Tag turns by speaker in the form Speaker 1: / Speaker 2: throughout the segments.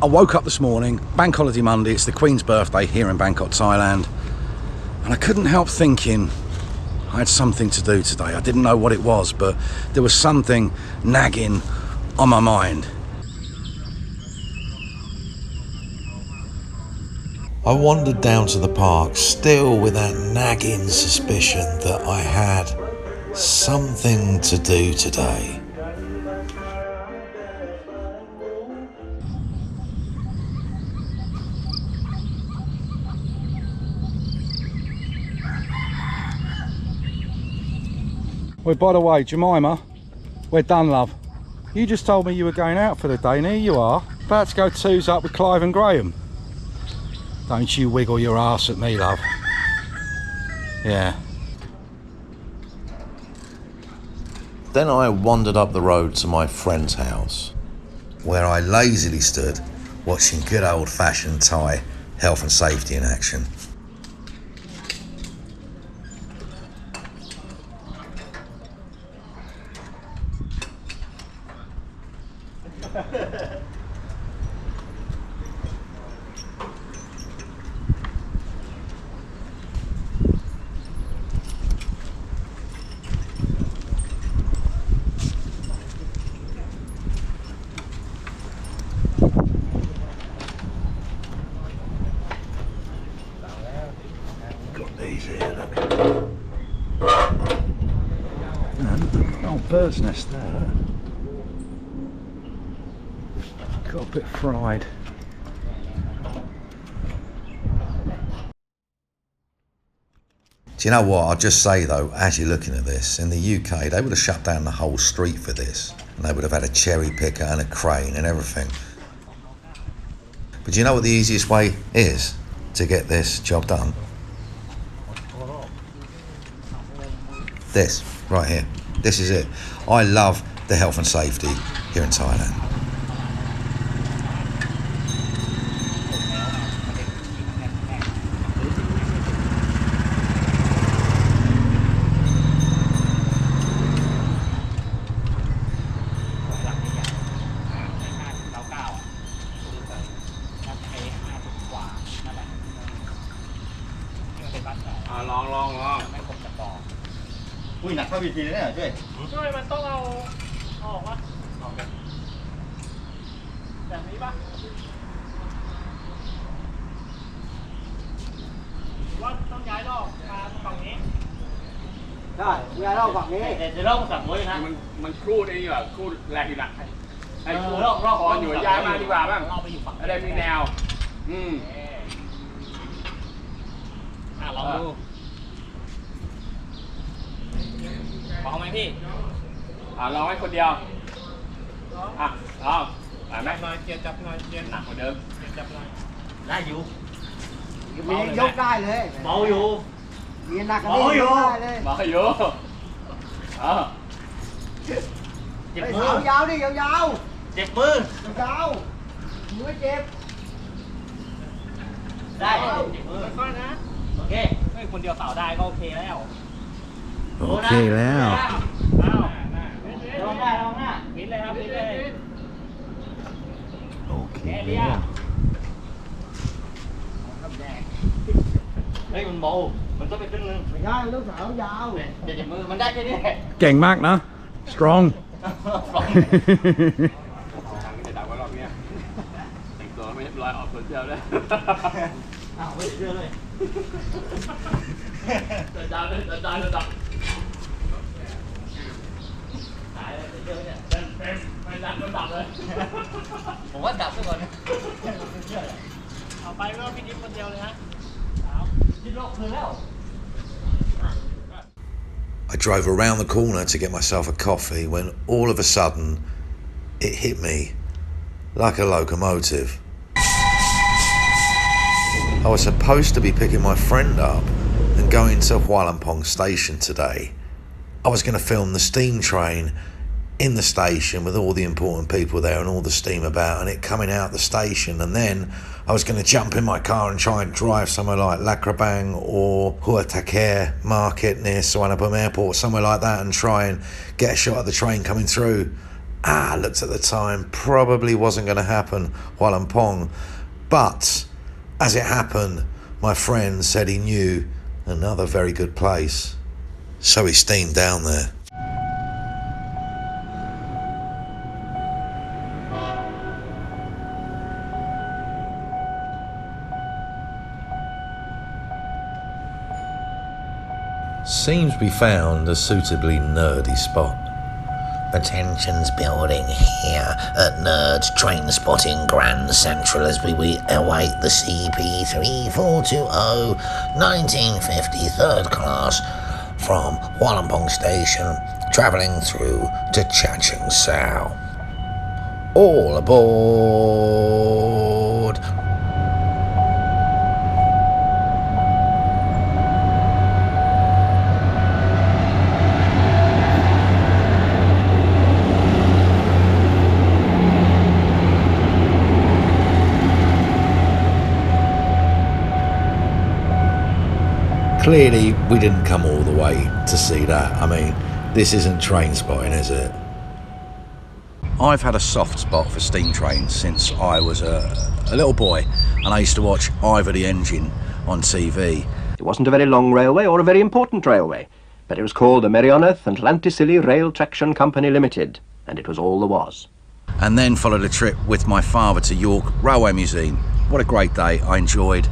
Speaker 1: woke up this morning, Bank Holiday Monday, it's the Queen's birthday here in Bangkok, Thailand, and I couldn't help thinking I had something to do today. I didn't know what it was, but there was something nagging on my mind.
Speaker 2: I wandered down to the park, still with that nagging suspicion that I had something to do today.
Speaker 1: Well, by the way, Jemima, we're done, love. You just told me you were going out for the day, and here you are, about to go twos up with Clive and Graham. Don't you wiggle your arse at me, love. Yeah.
Speaker 2: Then I wandered up the road to my friend's house, where I lazily stood watching good old-fashioned Thai health and safety in action.
Speaker 1: Oh, bird's nest there. Got a bit fried.
Speaker 2: Do you know what? I'll just say though, as you're looking at this, in the UK, they would have shut down the whole street for this. And they would have had a cherry picker and a crane and everything. But do you know what the easiest way is to get this job done? This, right here. This is it. I love the health and safety here in Thailand.
Speaker 3: Mình cruise đi là cruise lạc gì nè. Hay còn nhiềuย้ายมาดีกว่าบ้างอะไรมีแนวลองดูลองไหมพี่ลองให้คนเดียวลองไหมหน่อยเกียร์จับหน่อยเกียร์หนักกว่าเดิมเกียร์จับหน่อยได้อยู่มียกได้เลยเบาอยู่มีหนักก็ได้เลยเบาอยู่เจ็บมือยาวดิยาวๆเจ็บมือยาวมือเจ็บได้เจ็บมือค่อยๆนะโอเคคนเดียวสาวได้ก็โอเคแล้ว
Speaker 1: โอเคแล้ว
Speaker 3: ลองได้มิ้นเลยครับมิ้นเลย
Speaker 1: โอเคแล้ว
Speaker 3: เฮ้ยมันเบามันต้องไปครึ่งนึงไม่ใช่มันต้องสาวยาวเจ็บมือมันได้แค่นี้
Speaker 1: เก่งมากนะ strong
Speaker 3: จะดักไว้รอบนี้แต่งตัวไม่เรียบร้อยออกคนเดียวเลยไม่เชื่อเลยจะดับหายเลยเชื่อเนี่ยไม่ดับก็ดับเลยผมว่าดับซะก่อนนะเอาไปก็พี่ดิ๊กคนเดียวเลยนะดิ๊กโลกคืนแล้ว
Speaker 2: I drove around the corner to get myself a coffee when all of a sudden it hit me like a locomotive. I was supposed to be picking my friend up and going to Hualampong station today. I was going to film the steam train in the station with all the important people there and all the steam about and it coming out the station, and then I was going to jump in my car and try and drive somewhere like Lakrabang or Huatakere Market near Suvarnabhumi Airport, somewhere like that, and try and get a shot at the train coming through. Looked at the time, probably wasn't going to happen Hualampong. But as it happened, my friend said he knew another very good place. So he steamed down there. Seems to be found a suitably nerdy spot.
Speaker 4: The tension's building here at Nerds Train Spotting Grand Central as we await the CP3420 1950 third class from Hualampong Station, travelling through to Chacheng Sao. All aboard!
Speaker 2: Clearly, we didn't come all the way to see that. I mean, this isn't train spotting, is it? I've had a soft spot for steam trains since I was a little boy, and I used to watch Ivor the Engine on TV.
Speaker 5: It wasn't a very long railway or a very important railway, but it was called the Merioneth and Llantysilio Rail Traction Company Limited, and it was all there was.
Speaker 2: And then followed a trip with my father to York Railway Museum. What a great day. I enjoyed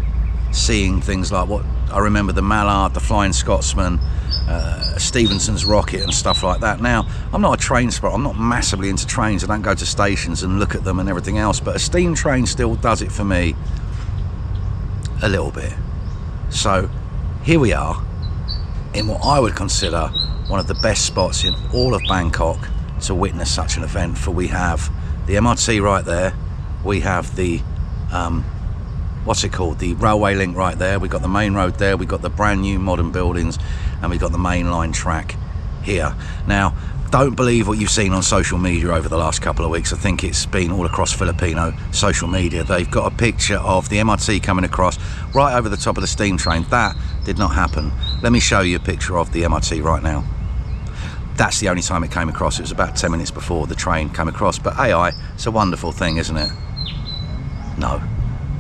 Speaker 2: seeing things like what I remember, the Mallard, the Flying Scotsman, Stevenson's Rocket and stuff like that. Now, I'm not a train spotter, I'm not massively into trains, I don't go to stations and look at them and everything else, but a steam train still does it for me a little bit. So here we are in what I would consider one of the best spots in all of Bangkok to witness such an event, for we have the MRT right there, we have the what's it called, the railway link right there, we've got the main road there, we've got the brand new modern buildings, and we've got the main line track here. Now, don't believe what you've seen on social media over the last couple of weeks. I think it's been all across Filipino social media. They've got a picture of the MRT coming across right over the top of the steam train. That did not happen. Let me show you a picture of the MRT right now. That's the only time it came across. It was about 10 minutes before the train came across. But AI, it's a wonderful thing, isn't it?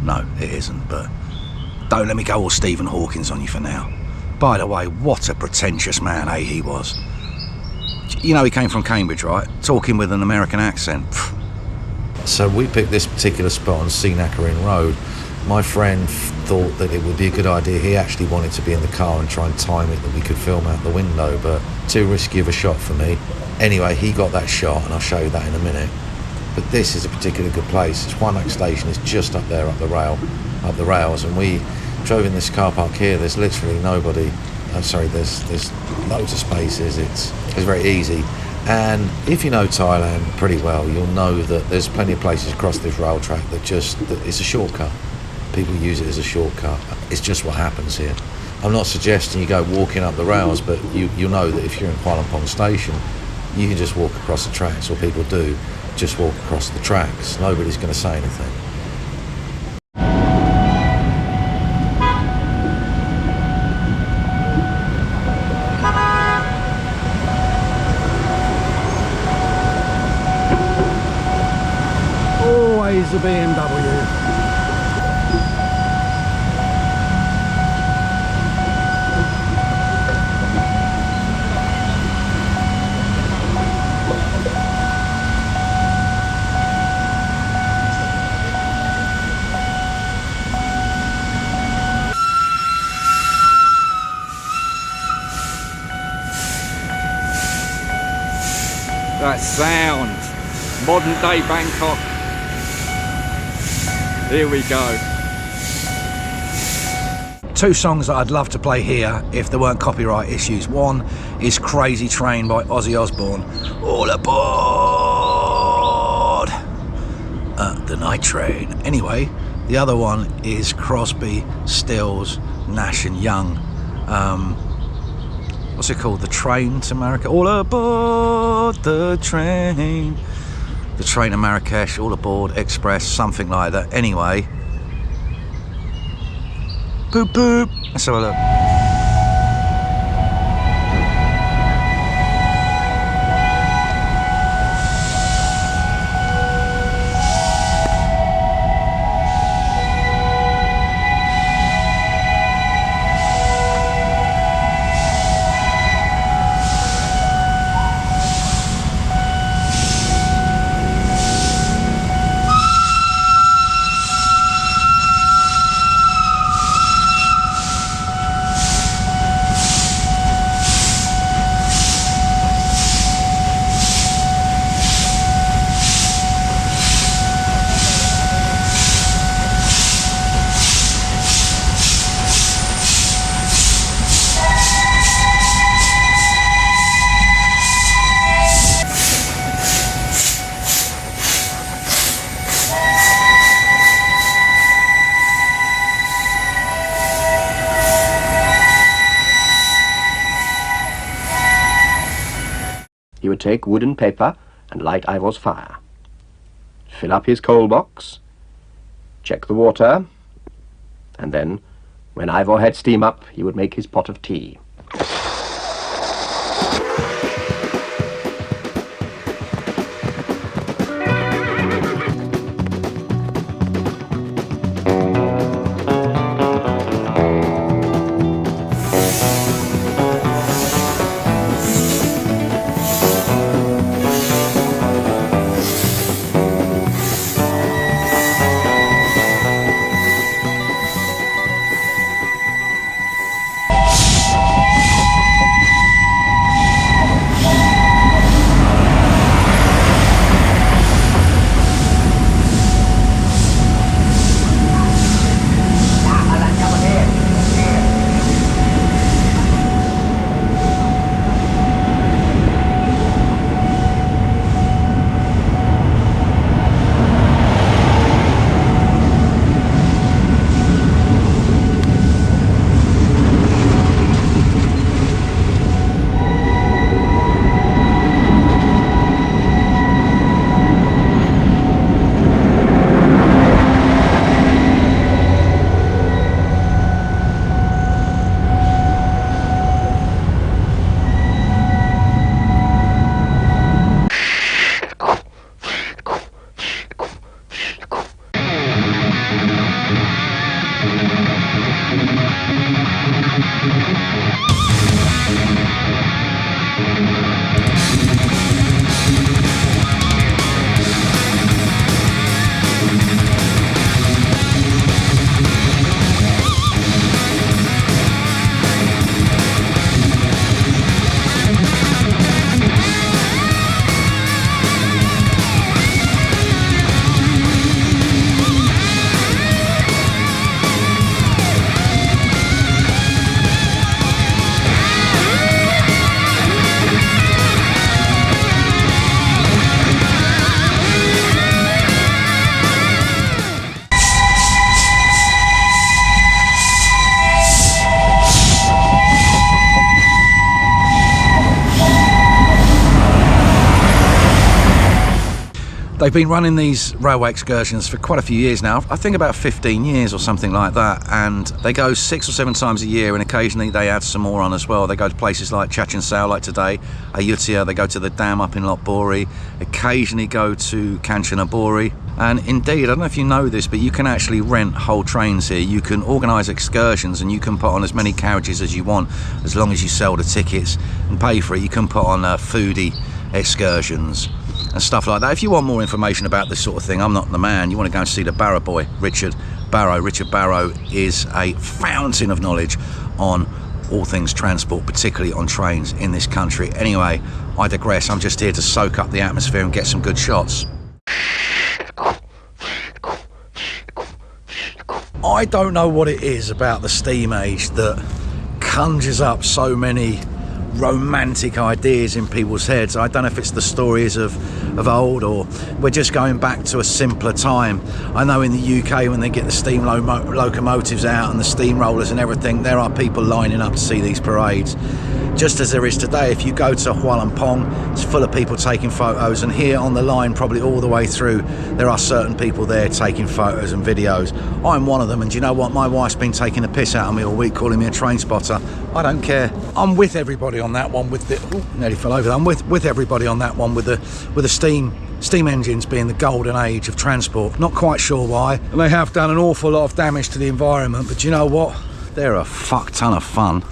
Speaker 2: No, it isn't, but don't let me go all Stephen Hawkins on you for now. By the way, what a pretentious man, he was. You know, he came from Cambridge, right? Talking with an American accent. So we picked this particular spot on Sinakarin Road. My friend thought that it would be a good idea. He actually wanted to be in the car and try and time it that we could film out the window, but too risky of a shot for me. Anyway, he got that shot, and I'll show you that in a minute. But this is a particularly good place. It's Hualampong Station. It's just up there, up the rails, and we drove in this car park here. There's literally nobody. I'm sorry. There's loads of spaces. It's very easy. And if you know Thailand pretty well, you'll know that there's plenty of places across this rail track that it's a shortcut. People use it as a shortcut. It's just what happens here. I'm not suggesting you go walking up the rails, but you know that if you're in Hualampong Station, you can just walk across the tracks, or people do. Just walk across the tracks. Nobody's going to say anything.
Speaker 1: Always a BMW.
Speaker 3: That sound, modern day Bangkok. Here we go.
Speaker 2: Two songs that I'd love to play here if there weren't copyright issues. One is Crazy Train by Ozzy Osbourne. All aboard! The night train. Anyway, the other one is Crosby, Stills, Nash and Young. What's it called? The Train to Marrakesh. All aboard the train. The Train to Marrakesh, All Aboard, Express, something like that. Anyway. Boop boop. Let's have a look.
Speaker 5: take wood and paper and light Ivor's fire. Fill up his coal box, check the water, and then, when Ivor had steam up, he would make his pot of tea.
Speaker 1: They've been running these railway excursions for quite a few years now. I think about 15 years or something like that, and they go 6 or 7 times a year, and occasionally they add some more on as well. They go to places like Chachinsau, like today, Ayutthaya. They go to the dam up in Lopburi, occasionally go to Kanchanaburi. And indeed, I don't know if you know this, but you can actually rent whole trains here. You can organise excursions and you can put on as many carriages as you want, as long as you sell the tickets and pay for it. You can put on foodie excursions and stuff like that. If you want more information about this sort of thing, I'm not the man. You want to go and see the Barrow boy, Richard Barrow. Richard Barrow is a fountain of knowledge on all things transport, particularly on trains in this country. Anyway, I digress. I'm just here to soak up the atmosphere and get some good shots. I don't know what it is about the steam age that conjures up so many romantic ideas in people's heads. I don't know if it's the stories of old, or we're just going back to a simpler time. I know in the UK, when they get the steam locomotives out and the steamrollers and everything, there are people lining up to see these parades, just as there is today. If you go to Hualampong, it's full of people taking photos, and here on the line, probably all the way through, there are certain people there taking photos and videos. I'm one of them, and do you know what? My wife's been taking the piss out of me all week, calling me a train spotter. I don't care. I'm with everybody on that one with the... Ooh, nearly fell over. I'm with everybody on that one with the steam engines being the golden age of transport. Not quite sure why. And they have done an awful lot of damage to the environment, but you know what? They're a fuck ton of fun.